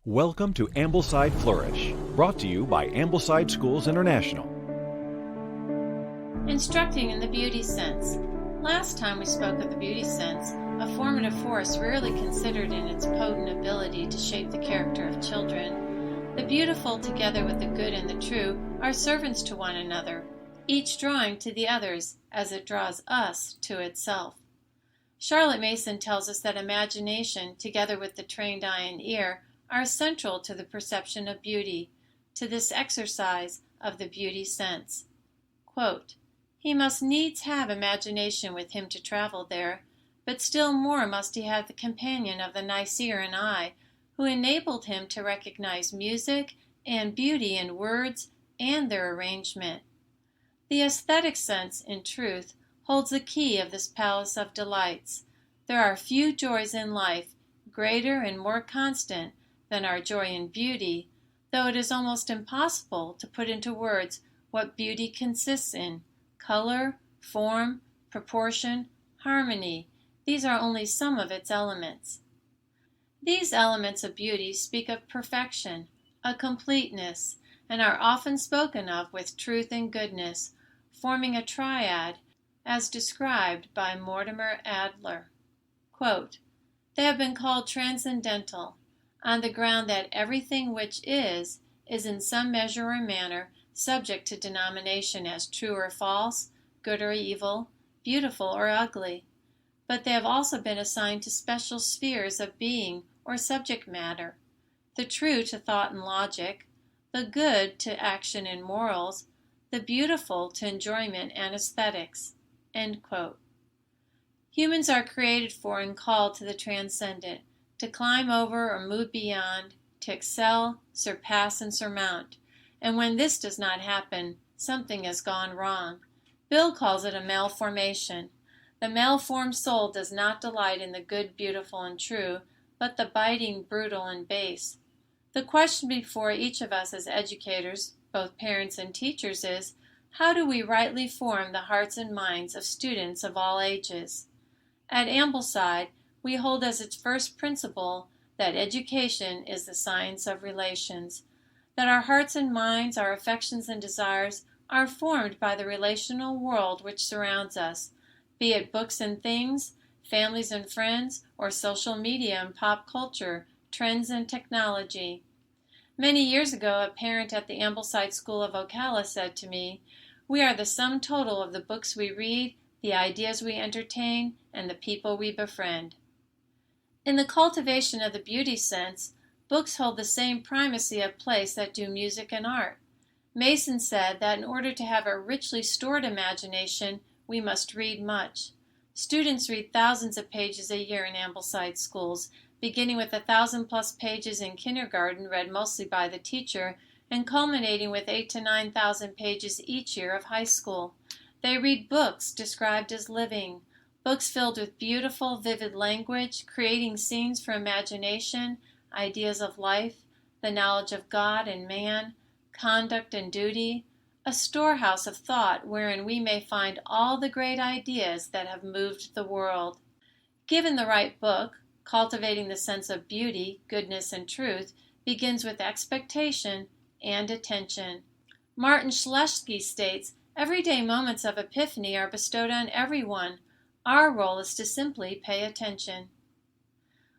Welcome to Ambleside Flourish, brought to you by Ambleside Schools International. Instructing in the beauty sense. Last time we spoke of the beauty sense, a formative force rarely considered in its potent ability to shape the character of children. The beautiful, together with the good and the true, are servants to one another, each drawing to the others as it draws us to itself. Charlotte Mason tells us that imagination, together with the trained eye and ear, are central to the perception of beauty, to this exercise of the beauty sense. Quote, "He must needs have imagination with him to travel there, but still more must he have the companion of the nice ear and eye, who enabled him to recognize music and beauty in words and their arrangement. The aesthetic sense, in truth, holds the key of this palace of delights. There are few joys in life greater and more constant than our joy in beauty, though it is almost impossible to put into words what beauty consists in. Color, form, proportion, harmony, these are only some of its elements. These elements of beauty speak of perfection, a completeness, and are often spoken of with truth and goodness, forming a triad, as described by Mortimer Adler. Quote, "They have been called transcendental, on the ground that everything which is in some measure or manner subject to denomination as true or false, good or evil, beautiful or ugly. But they have also been assigned to special spheres of being or subject matter, the true to thought and logic, the good to action and morals, the beautiful to enjoyment and aesthetics." End quote. Humans are created for and called to the transcendent, to climb over or move beyond, to excel, surpass, and surmount. And when this does not happen, something has gone wrong. Bill calls it a malformation. The malformed soul does not delight in the good, beautiful, and true, but the biting, brutal, and base. The question before each of us as educators, both parents and teachers, is, how do we rightly form the hearts and minds of students of all ages? At Ambleside, we hold as its first principle that education is the science of relations, that our hearts and minds, our affections and desires, are formed by the relational world which surrounds us, be it books and things, families and friends, or social media and pop culture, trends and technology. Many years ago, a parent at the Ambleside School of Ocala said to me, "We are the sum total of the books we read, the ideas we entertain, and the people we befriend." In the cultivation of the beauty sense, books hold the same primacy of place that do music and art. Mason said that in order to have a richly stored imagination, we must read much. Students read thousands of pages a year in Ambleside schools, beginning with 1,000+ pages in kindergarten read mostly by the teacher, and culminating with 8,000 to 9,000 pages each year of high school. They read books described as living, books filled with beautiful, vivid language, creating scenes for imagination, ideas of life, the knowledge of God and man, conduct and duty, a storehouse of thought wherein we may find all the great ideas that have moved the world. Given the right book, cultivating the sense of beauty, goodness, and truth begins with expectation and attention. Martin Schleske states, "Everyday moments of epiphany are bestowed on everyone. Our role is to simply pay attention."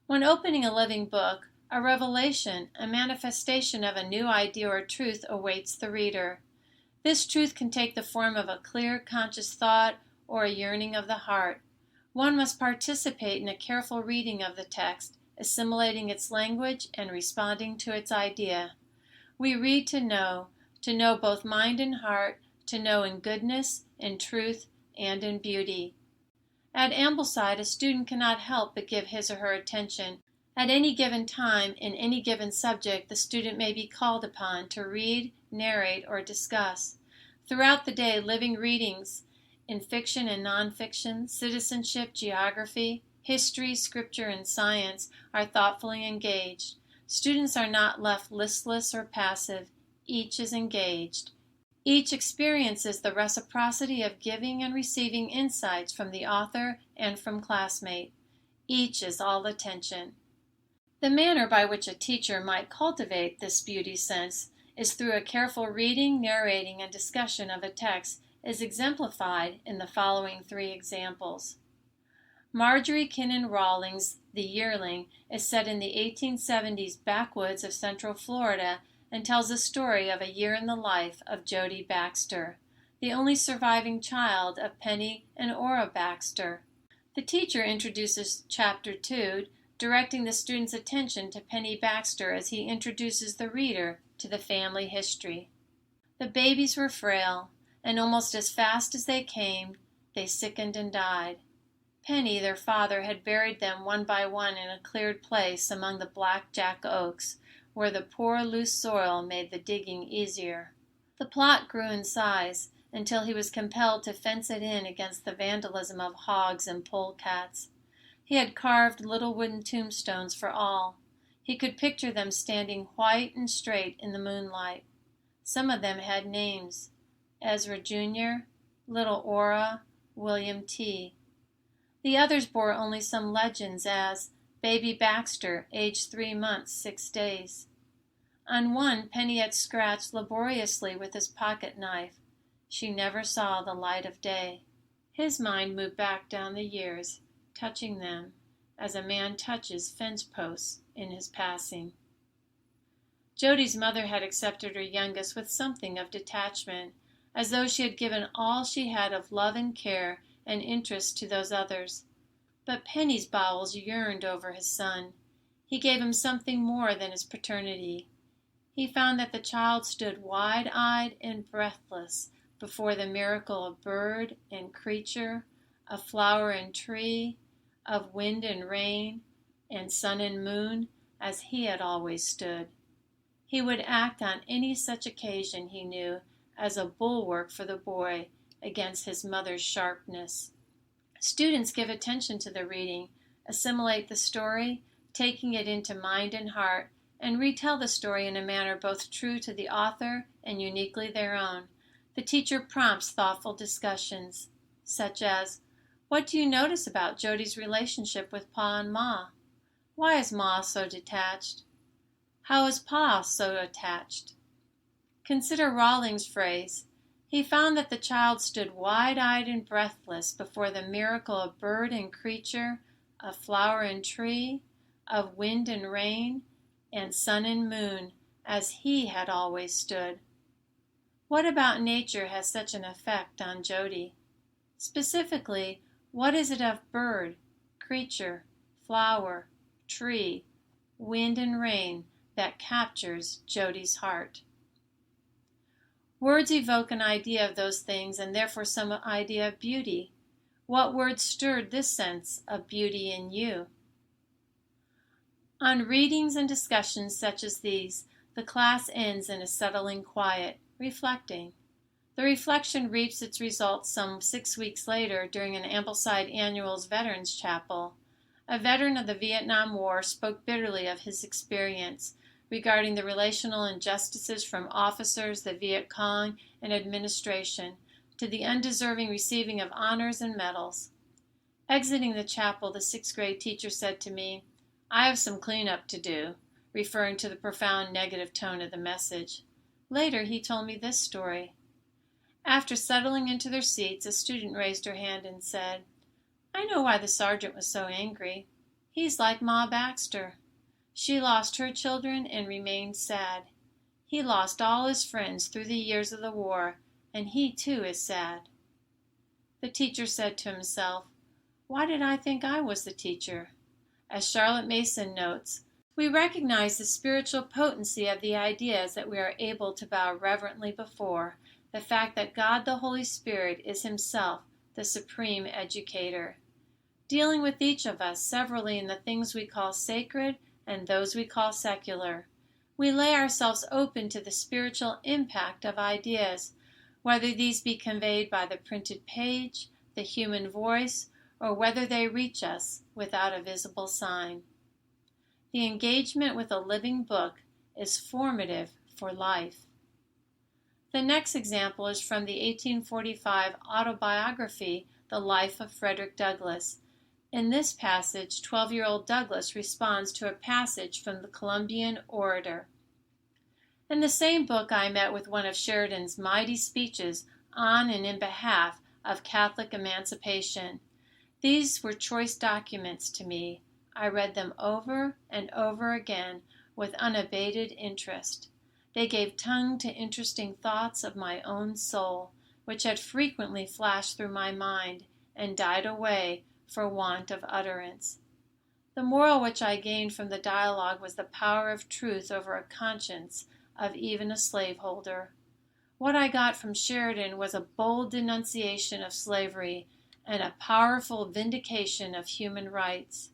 When opening a living book, a revelation, a manifestation of a new idea or truth awaits the reader. This truth can take the form of a clear, conscious thought or a yearning of the heart. One must participate in a careful reading of the text, assimilating its language and responding to its idea. We read to know both mind and heart, to know in goodness, in truth, and in beauty. At Ambleside, a student cannot help but give his or her attention. At any given time, in any given subject, the student may be called upon to read, narrate, or discuss. Throughout the day, living readings in fiction and nonfiction, citizenship, geography, history, scripture, and science are thoughtfully engaged. Students are not left listless or passive. Each is engaged. Each experiences the reciprocity of giving and receiving insights from the author and from classmate. Each is all attention. The manner by which a teacher might cultivate this beauty sense is through a careful reading, narrating, and discussion of a text is exemplified in the following 3 examples. Marjorie Kinnan Rawlings' The Yearling is set in the 1870s backwoods of Central Florida and tells the story of a year in the life of Jody Baxter, the only surviving child of Penny and Ora Baxter. The teacher introduces Chapter 2, directing the student's attention to Penny Baxter as he introduces the reader to the family history. The babies were frail, and almost as fast as they came, they sickened and died. Penny, their father, had buried them one by one in a cleared place among the blackjack oaks, where the poor loose soil made the digging easier. The plot grew in size until he was compelled to fence it in against the vandalism of hogs and polecats. He had carved little wooden tombstones for all. He could picture them standing white and straight in the moonlight. Some of them had names: Ezra Jr., Little Ora, William T. The others bore only some legends, as Baby Baxter, aged 3 months, 6 days. On one, Penny had scratched laboriously with his pocket knife. She never saw the light of day. His mind moved back down the years, touching them as a man touches fence posts in his passing. Jody's mother had accepted her youngest with something of detachment, as though she had given all she had of love and care and interest to those others. But Penny's bowels yearned over his son. He gave him something more than his paternity. He found that the child stood wide-eyed and breathless before the miracle of bird and creature, of flower and tree, of wind and rain, and sun and moon, as he had always stood. He would act on any such occasion, he knew, as a bulwark for the boy against his mother's sharpness. Students give attention to the reading, assimilate the story, taking it into mind and heart, and retell the story in a manner both true to the author and uniquely their own. The teacher prompts thoughtful discussions, such as, "What do you notice about Jody's relationship with Pa and Ma? Why is Ma so detached? How is Pa so attached?" Consider Rawlings' phrase, "He found that the child stood wide-eyed and breathless before the miracle of bird and creature, of flower and tree, of wind and rain, and sun and moon, as he had always stood." What about nature has such an effect on Jody? Specifically, what is it of bird, creature, flower, tree, wind and rain that captures Jody's heart? Words evoke an idea of those things and therefore some idea of beauty. What words stirred this sense of beauty in you? On readings and discussions such as these, the class ends in a settling quiet, reflecting. The reflection reaps its results some 6 weeks later during an Ambleside Annual's Veterans Chapel. A veteran of the Vietnam War spoke bitterly of his experience regarding the relational injustices from officers, the Viet Cong, and administration, to the undeserving receiving of honors and medals. Exiting the chapel, the 6th grade teacher said to me, "I have some cleanup to do," referring to the profound negative tone of the message. Later, he told me this story. After settling into their seats, a student raised her hand and said, "I know why the sergeant was so angry. He's like Ma Baxter. She lost her children and remained sad. He lost all his friends through the years of the war, and he too is sad." The teacher said to himself, "Why did I think I was the teacher?" As Charlotte Mason notes, we recognize the spiritual potency of the ideas that we are able to bow reverently before, the fact that God the Holy Spirit is himself the supreme educator, dealing with each of us severally in the things we call sacred and those we call secular. We lay ourselves open to the spiritual impact of ideas, whether these be conveyed by the printed page, the human voice, or whether they reach us without a visible sign. The engagement with a living book is formative for life. The next example is from the 1845 autobiography, The Life of Frederick Douglass, In this passage, 12-year-old Douglas responds to a passage from the Columbian orator. In the same book, I met with one of Sheridan's mighty speeches on and in behalf of Catholic emancipation. These were choice documents to me. I read them over and over again with unabated interest. They gave tongue to interesting thoughts of my own soul, which had frequently flashed through my mind and died away for want of utterance. The moral which I gained from the dialogue was the power of truth over a conscience of even a slaveholder. What I got from Sheridan was a bold denunciation of slavery and a powerful vindication of human rights.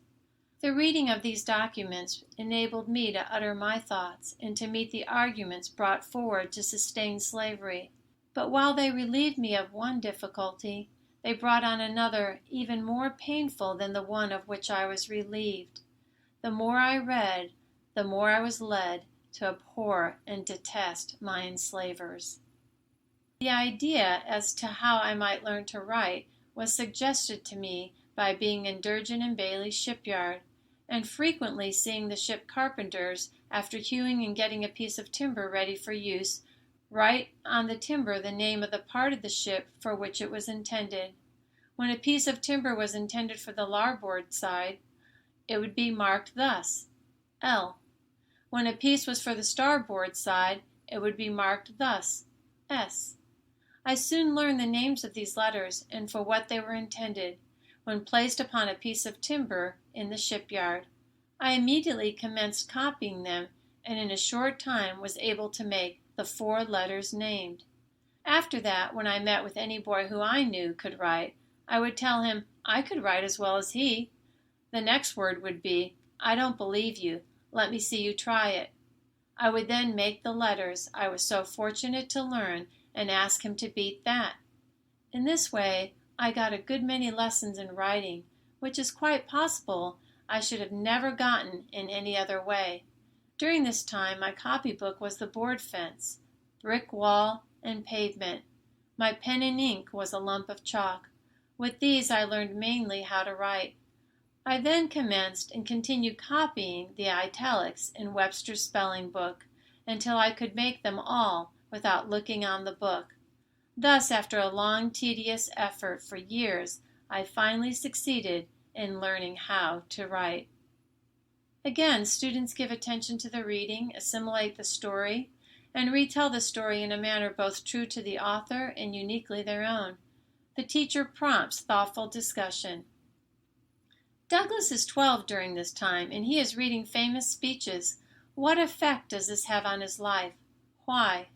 The reading of these documents enabled me to utter my thoughts and to meet the arguments brought forward to sustain slavery. But while they relieved me of one difficulty, they brought on another even more painful than the one of which I was relieved. The more I read, the more I was led to abhor and detest my enslavers. The idea as to how I might learn to write was suggested to me by being in Durgin and Bailey's shipyard, and frequently seeing the ship carpenters, after hewing and getting a piece of timber ready for use, write on the timber the name of the part of the ship for which it was intended. When a piece of timber was intended for the larboard side, it would be marked thus, L. When a piece was for the starboard side, it would be marked thus, S. I soon learned the names of these letters and for what they were intended. When placed upon a piece of timber in the shipyard, I immediately commenced copying them, and in a short time was able to make the 4 letters named. After that, when I met with any boy who I knew could write, I would tell him I could write as well as he. The next word would be, I don't believe you. Let me see you try it. I would then make the letters I was so fortunate to learn and ask him to beat that. In this way, I got a good many lessons in writing, which is quite possible I should have never gotten in any other way. During this time, my copybook was the board fence, brick wall, and pavement. My pen and ink was a lump of chalk. With these I learned mainly how to write. I then commenced and continued copying the italics in Webster's spelling book until I could make them all without looking on the book. Thus, after a long, tedious effort for years, I finally succeeded in learning how to write. Again, students give attention to the reading, assimilate the story, and retell the story in a manner both true to the author and uniquely their own. The teacher prompts thoughtful discussion. Douglas is 12 during this time, and he is reading famous speeches. What effect does this have on his life? Why?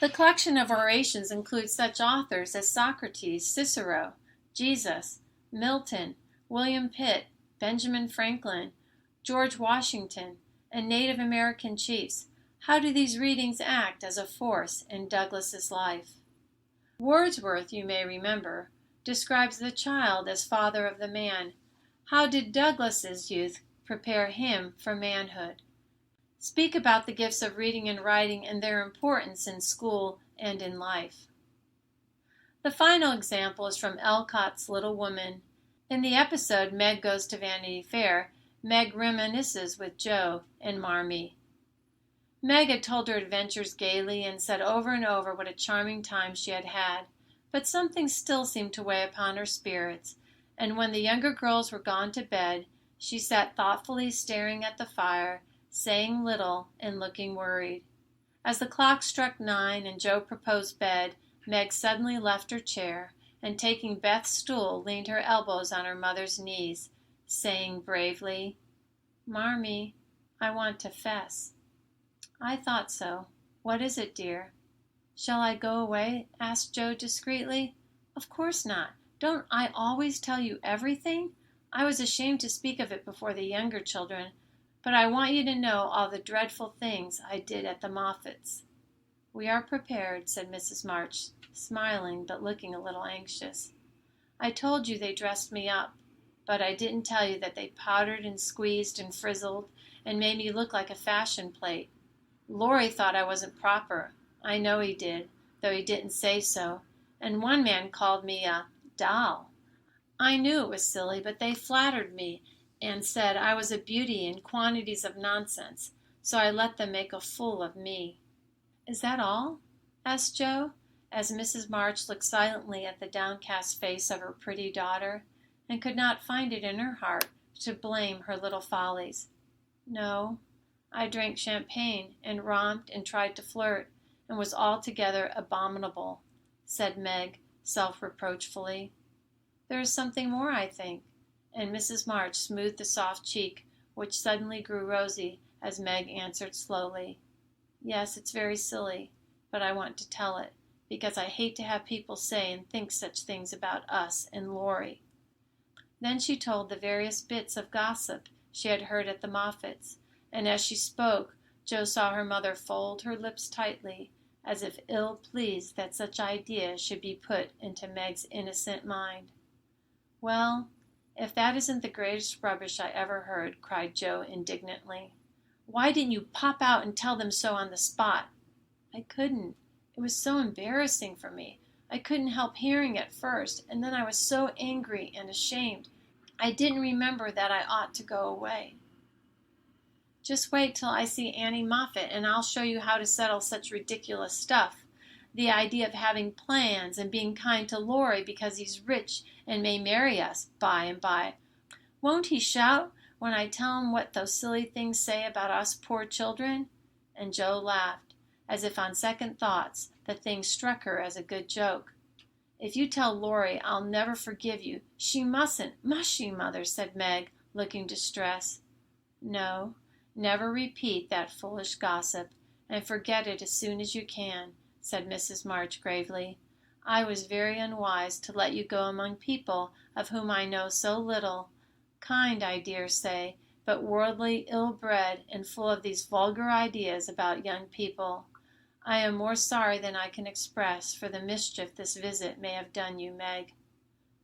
The collection of orations includes such authors as Socrates, Cicero, Jesus, Milton, William Pitt, Benjamin Franklin, George Washington, and Native American chiefs. How do these readings act as a force in Douglas's life? Wordsworth, you may remember, describes the child as father of the man. How did Douglas's youth prepare him for manhood? Speak about the gifts of reading and writing and their importance in school and in life. The final example is from Alcott's Little Woman. In the episode Meg Goes to Vanity Fair, Meg reminisces with Joe and Marmee. Meg had told her adventures gaily and said over and over what a charming time she had had, but something still seemed to weigh upon her spirits, and when the younger girls were gone to bed, she sat thoughtfully staring at the fire, saying little and looking worried. As the clock struck 9 and Joe proposed bed, Meg suddenly left her chair and, taking Beth's stool, leaned her elbows on her mother's knees, saying bravely, "Marmee, I want to fess." "I thought so. What is it, dear?" "Shall I go away?" asked Joe discreetly. "Of course not. Don't I always tell you everything? I was ashamed to speak of it before the younger children, but I want you to know all the dreadful things I did at the Moffats." "We are prepared," said Mrs. March, smiling but looking a little anxious. "I told you they dressed me up, but I didn't tell you that they powdered and squeezed and frizzled and made me look like a fashion plate. Laurie thought I wasn't proper. I know he did, though he didn't say so, and one man called me a doll. I knew it was silly, but they flattered me and said I was a beauty and quantities of nonsense, so I let them make a fool of me." "Is that all?" asked Joe, as Mrs. March looked silently at the downcast face of her pretty daughter, and could not find it in her heart to blame her little follies. "No, I drank champagne, and romped, and tried to flirt, and was altogether abominable," said Meg, self-reproachfully. "There is something more, I think," and Mrs. March smoothed the soft cheek, which suddenly grew rosy, as Meg answered slowly, "Yes, it's very silly, but I want to tell it, because I hate to have people say and think such things about us and Laurie." Then she told the various bits of gossip she had heard at the Moffats, and as she spoke, Joe saw her mother fold her lips tightly, as if ill-pleased that such ideas should be put into Meg's innocent mind. "Well, if that isn't the greatest rubbish I ever heard," cried Joe indignantly. "Why didn't you pop out and tell them so on the spot?" "I couldn't. It was so embarrassing for me. I couldn't help hearing at first, and then I was so angry and ashamed. I didn't remember that I ought to go away." "Just wait till I see Annie Moffat, and I'll show you how to settle such ridiculous stuff. The idea of having plans and being kind to Laurie because he's rich and may marry us by and by. Won't he shout when I tell him what those silly things say about us poor children?" And Joe laughed, as if on second thoughts the thing struck her as a good joke. "If you tell Laurie I'll never forgive you, she mustn't, must she, Mother?" said Meg, looking distressed. "No, never repeat that foolish gossip, and forget it as soon as you can," said Mrs. March gravely. "I was very unwise to let you go among people of whom I know so little, kind, I dare say, but worldly, ill-bred, and full of these vulgar ideas about young people. I am more sorry than I can express for the mischief this visit may have done you, Meg."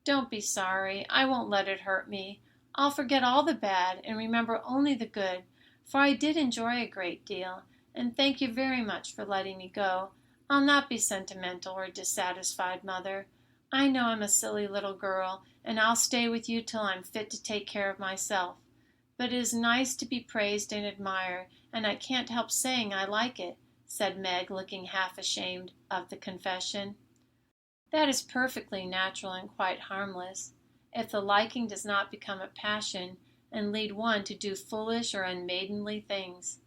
"Don't be sorry. I won't let it hurt me. I'll forget all the bad and remember only the good, for I did enjoy a great deal, and thank you very much for letting me go. I'll not be sentimental or dissatisfied, Mother. I know I'm a silly little girl, and I'll stay with you till I'm fit to take care of myself. But it is nice to be praised and admired, and I can't help saying I like it," said Meg, looking half ashamed of the confession. "That is perfectly natural and quite harmless, if the liking does not become a passion and lead one to do foolish or unmaidenly things.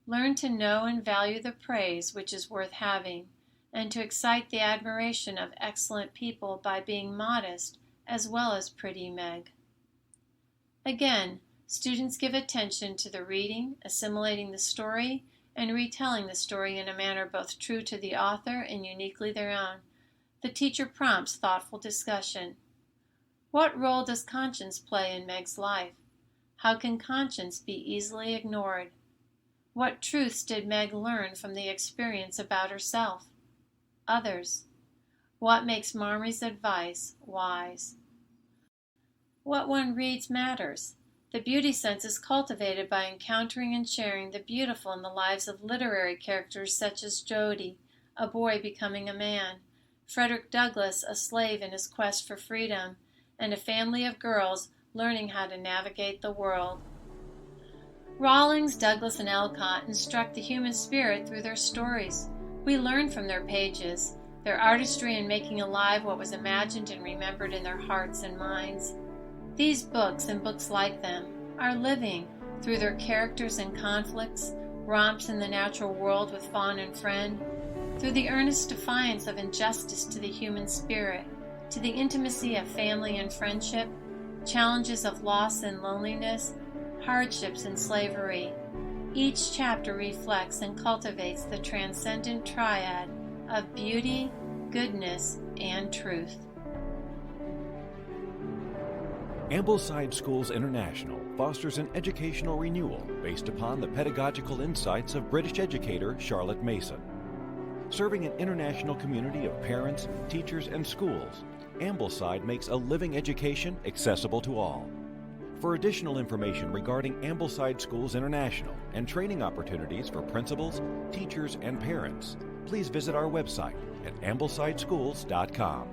Learn to know and value the praise which is worth having, and to excite the admiration of excellent people by being modest as well as pretty, Meg." Again, students give attention to the reading, assimilating the story, and retelling the story in a manner both true to the author and uniquely their own. The teacher prompts thoughtful discussion. What role does conscience play in Meg's life? How can conscience be easily ignored? What truths did Meg learn from the experience about herself? Others. What makes Marmy's advice wise? What one reads matters. The beauty sense is cultivated by encountering and sharing the beautiful in the lives of literary characters such as Jody, a boy becoming a man, Frederick Douglass, a slave in his quest for freedom, and a family of girls learning how to navigate the world. Rawlings, Douglass, and Alcott instruct the human spirit through their stories. We learn from their pages, their artistry in making alive what was imagined and remembered in their hearts and minds. These books, and books like them, are living through their characters and conflicts, romps in the natural world with fawn and friend, through the earnest defiance of injustice to the human spirit, to the intimacy of family and friendship, challenges of loss and loneliness, hardships and slavery. Each chapter reflects and cultivates the transcendent triad of beauty, goodness, and truth. Ambleside Schools International fosters an educational renewal based upon the pedagogical insights of British educator Charlotte Mason. Serving an international community of parents, teachers, and schools, Ambleside makes a living education accessible to all. For additional information regarding Ambleside Schools International and training opportunities for principals, teachers, and parents, please visit our website at amblesidschools.com.